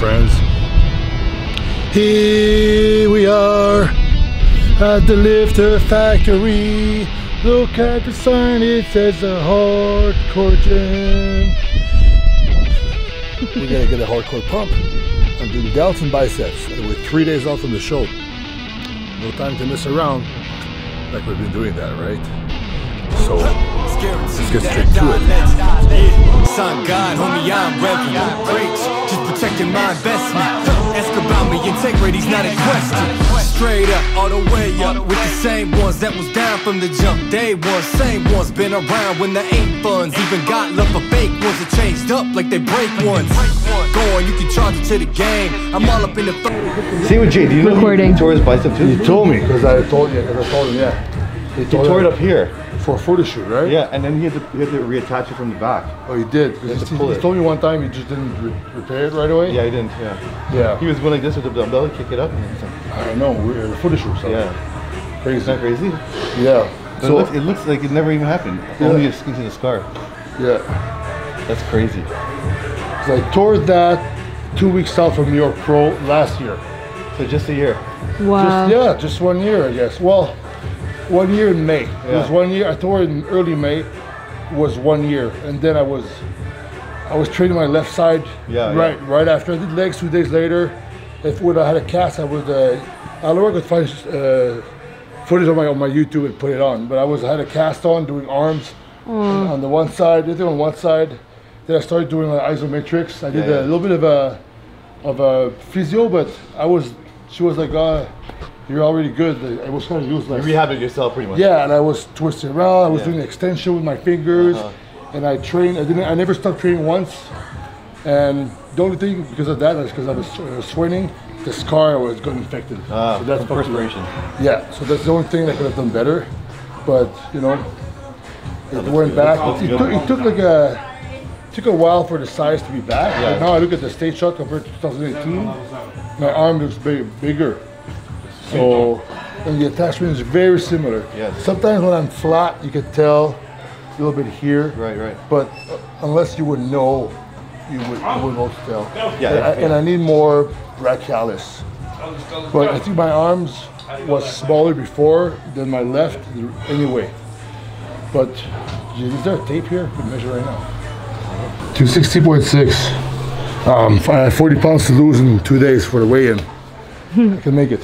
friends. Here we are at the lifter factory. Look at the sign, it says a hardcore gym. We're gonna get a hardcore pump. I'm doing delts and biceps. And we're 3 days off from the show. No time to mess around like we've been doing that, right? So let's get straight to it. Son God, homie, I'm reverend. Preach, just protecting my investment. Ask about me, integrity's not in question. Straight up, all the way up, with the same ones that was down from the jump. Day one, same ones been around when there ain't funds. Even got love for fake ones that changed up like they break ones. Go on, you can charge it to the game. I'm all up in the See what Jay, do you know he tore his bicep too? He told me, because I told him, yeah. He tore it up here. For a photo shoot, right? Yeah, and then he had to reattach it from the back. Oh, he did? Because he told me one time he just didn't repair it right away? Yeah, he didn't, yeah. Yeah. He was going like this with the dumbbell, kick it up. And I don't know, we're a photo shoot. So yeah. Crazy. Isn't that crazy? Yeah. But so it looks like it never even happened. Yeah. Only into the scar. Yeah. That's crazy. So I tore that 2 weeks out from New York Pro last year. So just a year? Wow. Just 1 year, I guess. Well, 1 year in May. Yeah. It was 1 year. I tore it in early May. It was 1 year, and then I was training my left side. Right after I did legs 2 days later. If I had a cast, I would. I don't know if I could find footage on my YouTube and put it on. But I had a cast on doing arms on the one side. Did it on one side. Then I started doing isometrics. I did a little bit of a physio, but she was like, you're already good. I was kind of useless. You rehabbed yourself pretty much. Yeah, and I was twisting around. I was doing extension with my fingers, and I trained. I never stopped training once. And the only thing because of that is because I was swimming. The scar was got infected. So that's perspiration. Yeah, so that's the only thing I could have done better. But you know, it went back. It took a while for the size to be back. Yeah. But now I look at the stage shot compared to 2018. My arm looks bigger. So, and the attachment is very similar. Yes. Sometimes when I'm flat, you can tell a little bit here. Right. But unless you would know, you wouldn't know to tell. Yeah. And I need more brachialis. But I think my arms was smaller before than my left anyway. But is there a tape here? We can measure right now. 260.6. I had 40 pounds to lose in 2 days for the weigh-in. I can make it.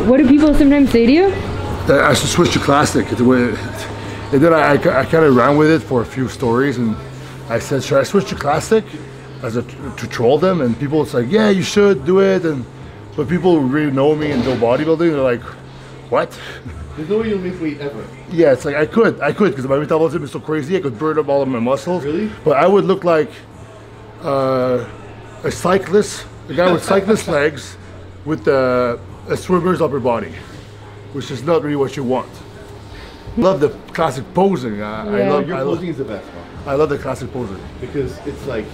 What do people sometimes say to you? I should switch to classic. And then I kind of ran with it for a few stories, and I said, should I switch to classic to troll them? And people was like, yeah, you should do it. But people who really know me and know bodybuilding, they're like, what? There's no way you'll make weight ever. Yeah, it's like I could because my metabolism is so crazy. I could burn up all of my muscles. Really? But I would look like a cyclist, a guy with cyclist legs, with a swimmer's upper body, which is not really what you want. Love the classic posing. Your posing is the best one. I love the classic posing because it's like.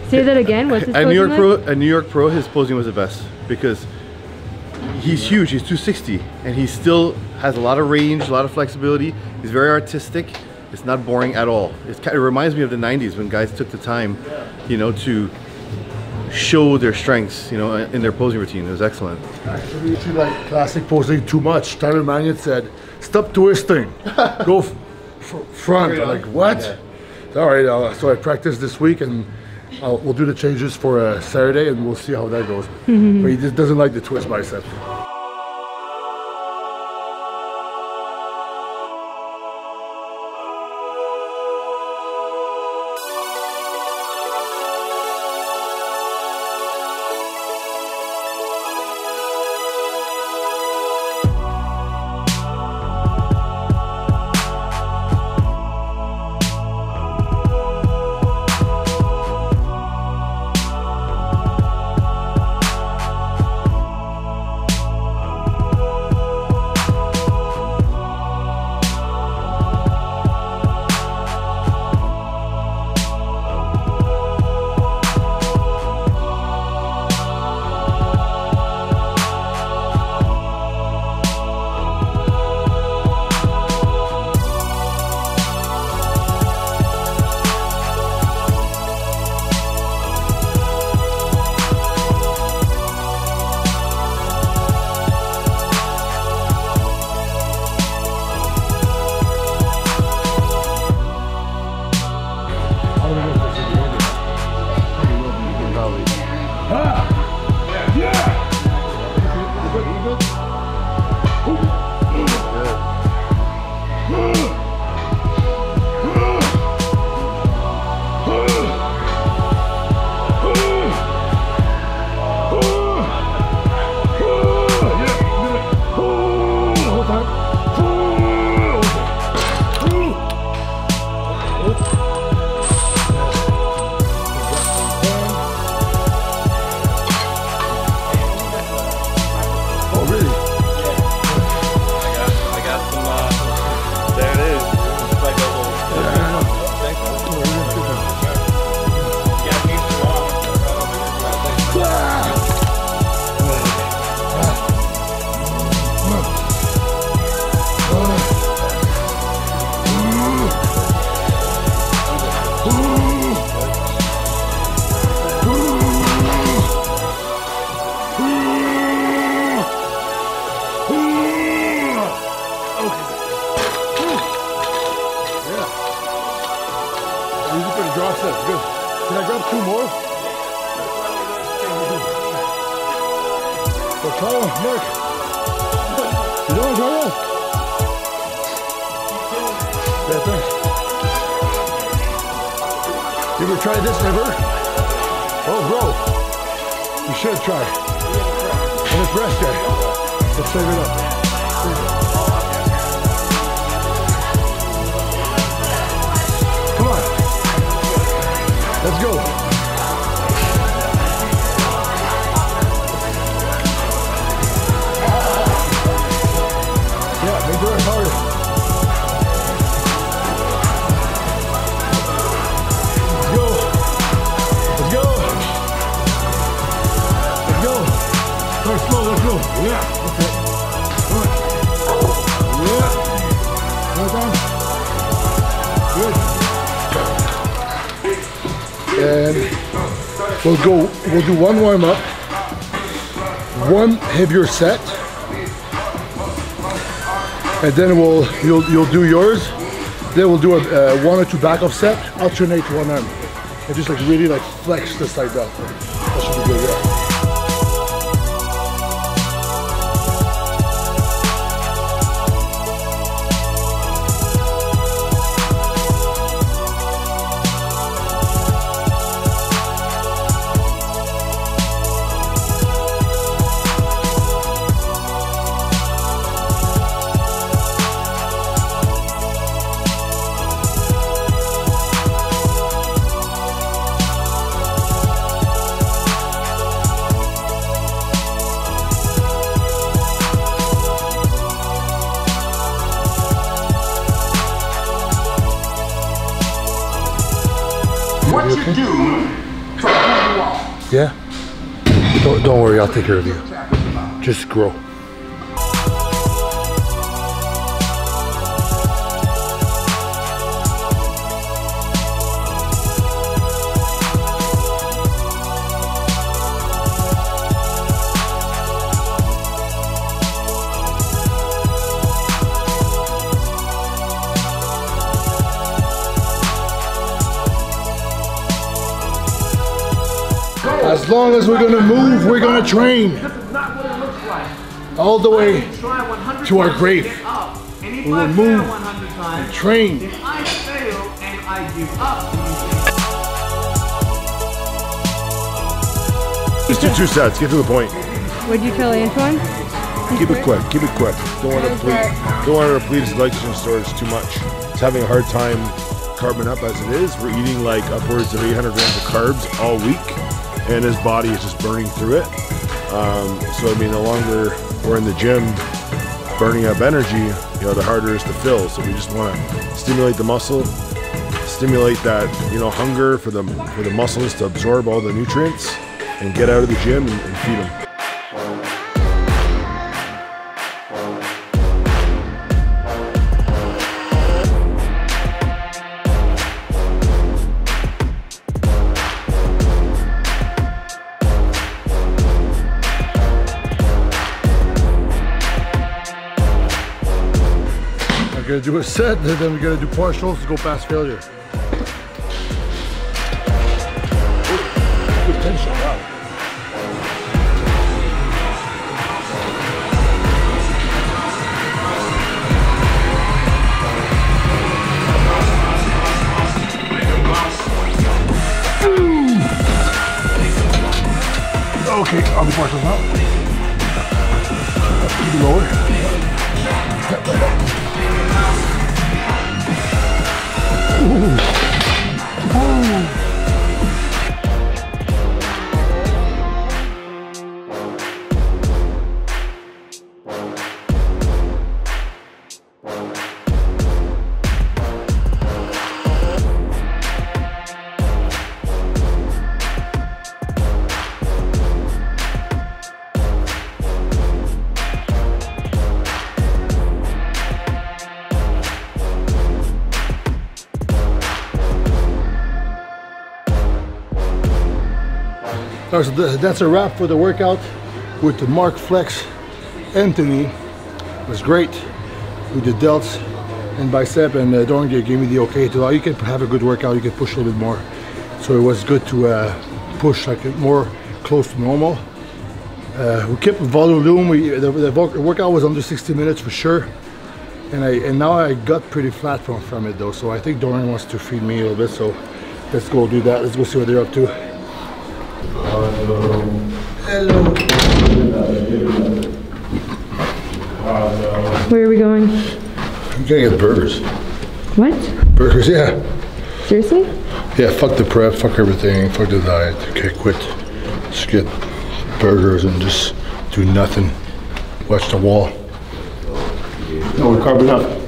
Say that again. What's his posing like? At New York Pro, his posing was the best because he's huge. He's 260, and he still has a lot of range, a lot of flexibility. He's very artistic. It's not boring at all. It reminds me of the '90s when guys took the time, you know, to show their strengths, you know, in their posing routine. It was excellent. Actually, if you like classic posing too much, Tyler Mannion said, "Stop twisting, go front." I'm like, what? Yeah. All right, so I practiced this week, and we'll do the changes for Saturday, and we'll see how that goes. But he just doesn't like the twist bicep. Good. Can I grab 2 more? Well, try one, Mark. You don't want to try one? Yeah, thanks. You ever tried this ever? Oh, bro. You should try. And it's rest there. Let's save it up. Come on. Let's go. Yeah, make the rest harder. Let's go. Let's go. Let's go. Start slow, let's go. Yeah, that's it. Come on. Yeah. Well done. Good. And we'll do 1 warm up, 1 heavier set, and then you'll do yours. Then we'll do a 1 or 2 back off set, alternate 1 arm, and just like really like flex this side down. That should be good, yeah. What you do for who you are. Yeah? Don't worry, I'll take care of you. Just grow. As long as we're gonna move, we're gonna train. This is not what it looks like. All the way Try 100 to our times grave. to get up. And if We will I move fail 100 times, and train. if I fail and I give up, Just do 2 sets, get to the point. What'd you tell Antoine? Keep it quick, keep it quick. Don't want to deplete, don't want to deplete his glycogen storage too much. He's having a hard time carbing up as it is. We're eating like upwards of 800 grams of carbs all week, and his body is just burning through it. So I mean, the longer we're in the gym burning up energy, you know, the harder it is to fill. So we just want to stimulate the muscle, stimulate that, you know, hunger for the muscles to absorb all the nutrients, and get out of the gym and feed them. We're gonna do a set, and then we're gonna do partials to go past failure. Good tension, wow. Okay, I'll do partials now. Keep it lower. Step right up. Ooh. Ooh. All right, so that's a wrap for the workout with the Mark Flex Anthony. It was great. We did delts and bicep, and Dorian gave me the okay to, you can have a good workout, you can push a little bit more. So it was good to push like more close to normal. We kept volume. The workout was under 60 minutes for sure. And now I got pretty flat from it though. So I think Dorian wants to feed me a little bit. So let's go do that. Let's go see what they're up to. Hello. Where are we going? I'm gonna get burgers. What? Burgers, yeah. Seriously? Yeah, fuck the prep, fuck everything, fuck the diet. Okay, quit. Just get burgers and just do nothing. Watch the wall. No, we're carving up.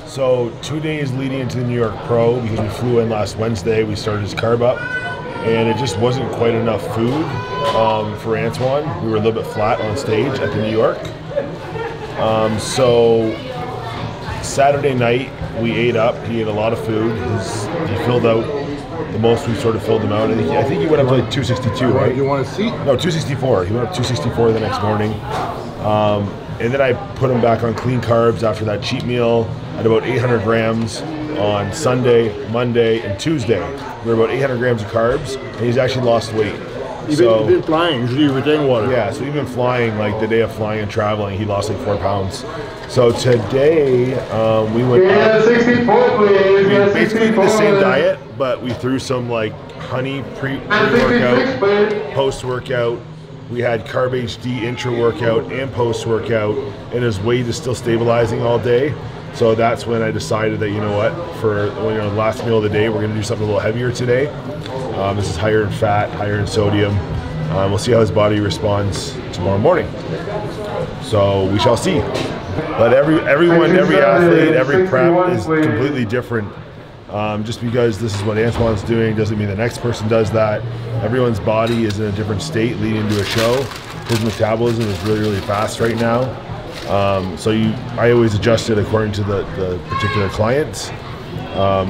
So 2 days leading into the New York Pro, because we flew in last Wednesday, we started his carb up, and it just wasn't quite enough food for Antoine. We were a little bit flat on stage at the New York. So Saturday night we ate up. He ate a lot of food. He filled out the most we sort of filled him out. I think he went up to like 262, right? You want to see? No, 264. He went up 264 the next morning. And then I put him back on clean carbs after that cheat meal at about 800 grams on Sunday, Monday, and Tuesday. We were about 800 grams of carbs, and he's actually lost weight. You've been flying, usually you retain water. Yeah, so even flying, like the day of flying and traveling, he lost like 4 pounds. So today, we went up. 64, please. We basically did the same diet, but we threw some like honey pre-workout, post-workout. We had Carb HD intra-workout and post-workout, and his weight is still stabilizing all day. So that's when I decided that, you know what, for the last meal of the day, we're going to do something a little heavier today. This is higher in fat, higher in sodium. We'll see how his body responds tomorrow morning. So we shall see. But everyone, every athlete, every prep is completely different. Just because this is what Antoine's doing doesn't mean the next person does that. Everyone's body is in a different state leading into a show. His metabolism is really, really fast right now. So I always adjust it according to the particular client.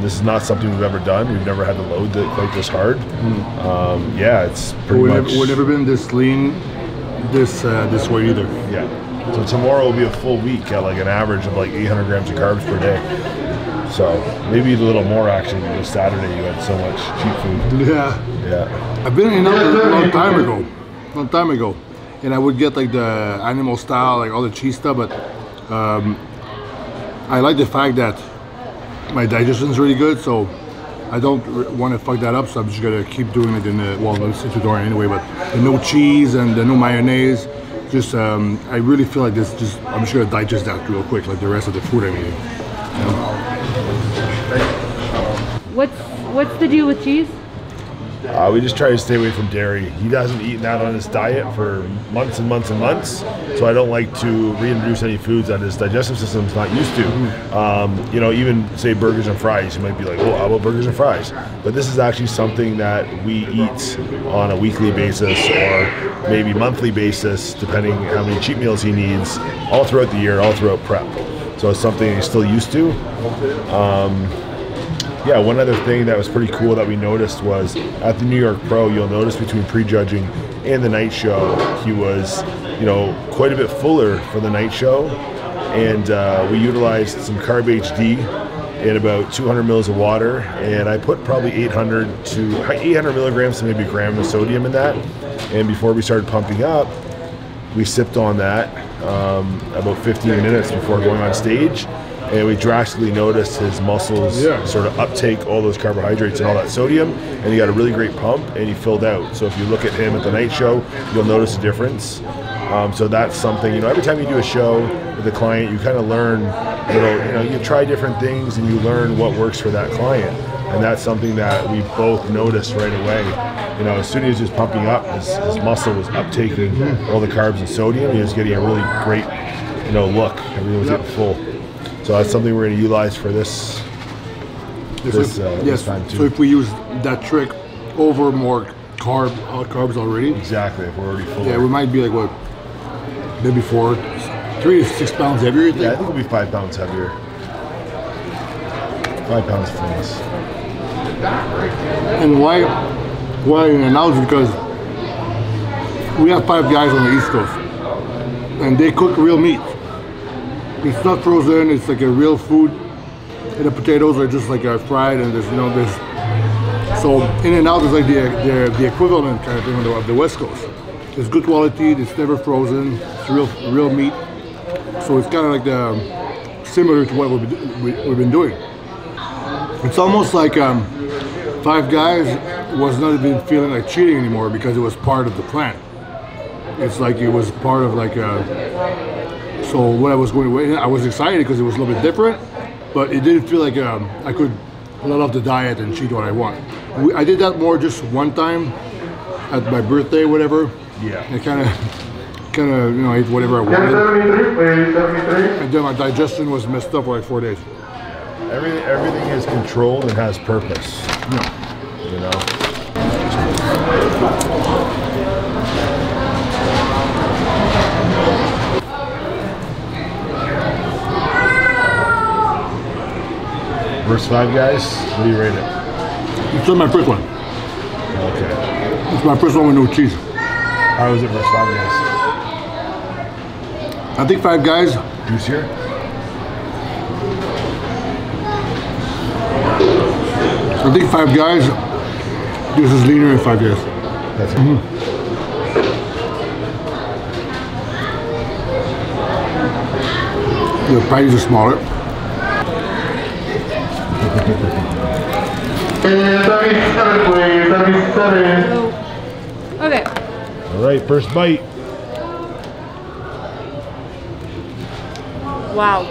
This is not something we've ever done. We've never had to load quite this hard. Yeah, it's pretty much. We've never been this lean, this way either. Yeah. So tomorrow will be a full week at like an average of like 800 grams of carbs per day. So maybe a little more actually, because Saturday you had so much cheap food. Yeah. Yeah. I've been in a long time ago, and I would get like the animal style, like all the cheese stuff, but I like the fact that my digestion is really good, so I don't want to fuck that up, so I'm just gonna keep doing it in the, well, let's sit to Dorian anyway, but the no cheese and the no mayonnaise, just, I really feel like this, I'm just gonna digest that real quick, like the rest of the food I'm eating. What's the deal with cheese? We just try to stay away from dairy. He hasn't eaten that on his diet for months and months and months, so I don't like to reintroduce any foods that his digestive system's not used to. You know, even say burgers and fries, you might be like, oh, how about burgers and fries? But this is actually something that we eat on a weekly basis or maybe monthly basis, depending how many cheat meals he needs, all throughout the year, all throughout prep. So it's something he's still used to. Yeah, one other thing that was pretty cool that we noticed was at the New York Pro, you'll notice between prejudging and the night show, he was, you know, quite a bit fuller for the night show. And we utilized some Carb HD and about 200 mils of water. And I put probably 800 milligrams to maybe a gram of sodium in that. And before we started pumping up, we sipped on that about 15 minutes before going on stage. And we drastically noticed his muscles sort of uptake all those carbohydrates and all that sodium, and he got a really great pump, and he filled out. So if you look at him at the night show, you'll notice a difference. So that's something, you know, every time you do a show with a client, you kind of learn, you try different things and you learn what works for that client. And that's something that we both noticed right away. You know, as soon as he was pumping up, his muscle was uptaking all the carbs and sodium. He was getting a really great, look. Everything was getting full. So that's something we're going to utilize for this time too. So if we use that trick over more carbs already. Exactly, if we're already full. Yeah, we might be like, what, maybe 3 to 6 pounds heavier, you think? Yeah, I think it'll be 5 pounds heavier. 5 pounds for us. And why in an hour? Because we have 5 guys on the East Coast, and they cook real meat. It's not frozen. It's like a real food. And the potatoes are just like fried, and there's so in and out is like the equivalent kind of thing of the West Coast. It's good quality. It's never frozen. It's real meat. So it's kind of like similar to what we've been doing. It's almost like 5 Guys was not even feeling like cheating anymore because it was part of the plan. It's like it was part of like so when I was going away, I was excited because it was a little bit different, but it didn't feel like I could let off the diet and cheat what I want. I did that more just one time at my birthday, whatever. Yeah. I kind of, I ate whatever I wanted. And then my digestion was messed up for like 4 days. Everything is controlled and has purpose. Yeah. You know? First 5 Guys, what do you rate it? It's still my first one. Okay. It's my first one with no cheese. How is it versus 5 Guys? I think 5 Guys. Juicier? I think 5 Guys. This is leaner than 5 Guys. That's it. The patties are smaller. Okay. All right, first bite. Wow.